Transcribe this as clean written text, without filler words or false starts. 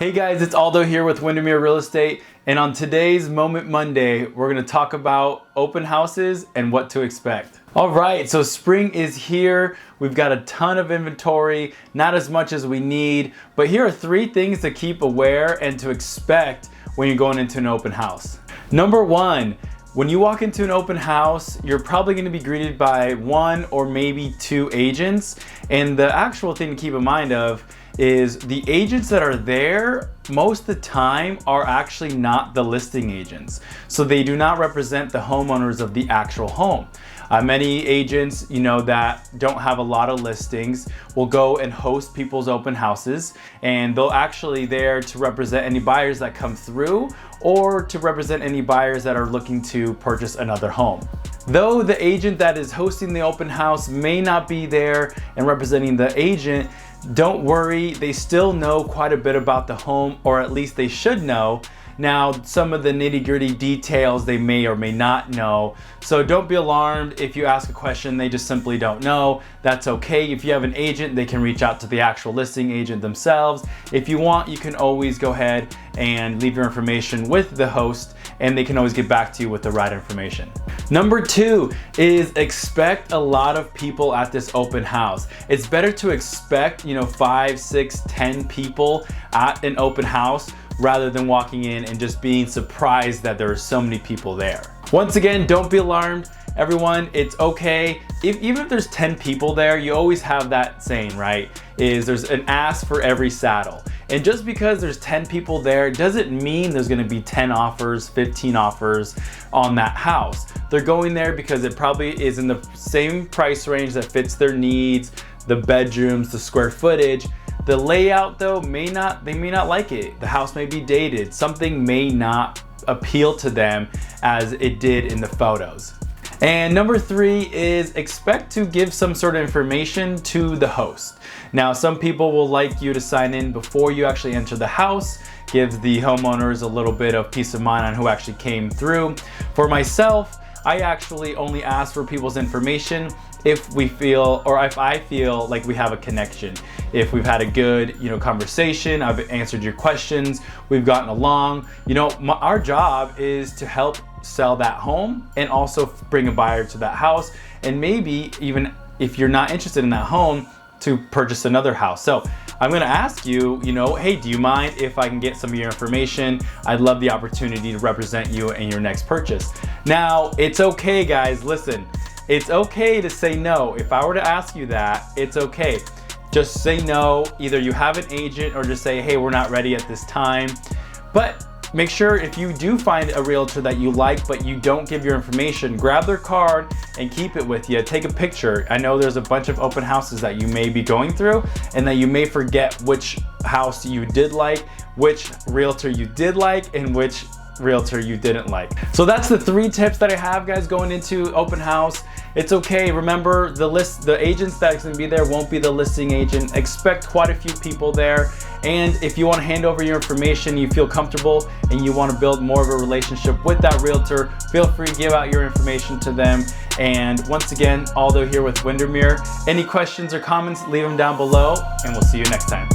Hey guys, it's Aldo here with Windermere Real Estate, and on today's Moment Monday, we're going to talk about open houses and what to expect. All right, so spring is here. We've got a ton of inventory, not as much as we need, but here are 3 things to keep aware and to expect when you're going into an open house. Number 1, when you walk into an open house, you're probably going to be greeted by 1 or maybe 2 agents, and the actual thing to keep in mind of is the agents that are there most of the time are actually not the listing agents. So they do not represent the homeowners of the actual home. Many agents, that don't have a lot of listings will go and host people's open houses, and they'll actually there to represent any buyers that come through or to represent any buyers that are looking to purchase another home. Though the agent that is hosting the open house may not be there and representing the agent, don't worry, they still know quite a bit about the home, or at least they should know. Now, some of the nitty-gritty details they may or may not know. So don't be alarmed if you ask a question they just simply don't know. That's okay. If you have an agent, they can reach out to the actual listing agent themselves. If you want, you can always go ahead and leave your information with the host, and they can always get back to you with the right information. Number 2 is expect a lot of people at this open house. It's better to expect, 5, 6, 10 people at an open house rather than walking in and just being surprised that there are so many people there. Once again, don't be alarmed. Everyone, it's okay. Even if there's 10 people there, you always have that saying, right? There's an ass for every saddle. And just because there's 10 people there doesn't mean there's gonna be 10 offers, 15 offers on that house. They're going there because it probably is in the same price range that fits their needs, the bedrooms, the square footage. The layout though, they may not like it. The house may be dated. Something may not appeal to them as it did in the photos. And number 3 is expect to give some sort of information to the host. Now, some people will like you to sign in before you actually enter the house, gives the homeowners a little bit of peace of mind on who actually came through. For myself, I actually only ask for people's information if we feel, or if I feel like we have a connection. If we've had a good, conversation, I've answered your questions, we've gotten along. Our job is to help sell that home and also bring a buyer to that house, and maybe even if you're not interested in that home, to purchase another house. So I'm gonna ask you, hey, do you mind if I can get some of your information? I'd love the opportunity to represent you in your next purchase. Now, it's okay, guys, listen, it's okay to say no. If I were to ask you that, it's okay. Just say no. Either you have an agent or just say, hey, we're not ready at this time. But make sure if you do find a realtor that you like, but you don't give your information, grab their card and keep it with you. Take a picture. I know there's a bunch of open houses that you may be going through and that you may forget which house you did like, which realtor you did like, and which realtor you didn't like. So that's the 3 tips that I have, guys, going into open house. It's okay. Remember, the agents that's gonna be there won't be the listing agent. Expect quite a few people there. And if you want to hand over your information, you feel comfortable and you want to build more of a relationship with that realtor, feel free to give out your information to them. And once again, Aldo here with Windermere. Any questions or comments, leave them down below, and we'll see you next time.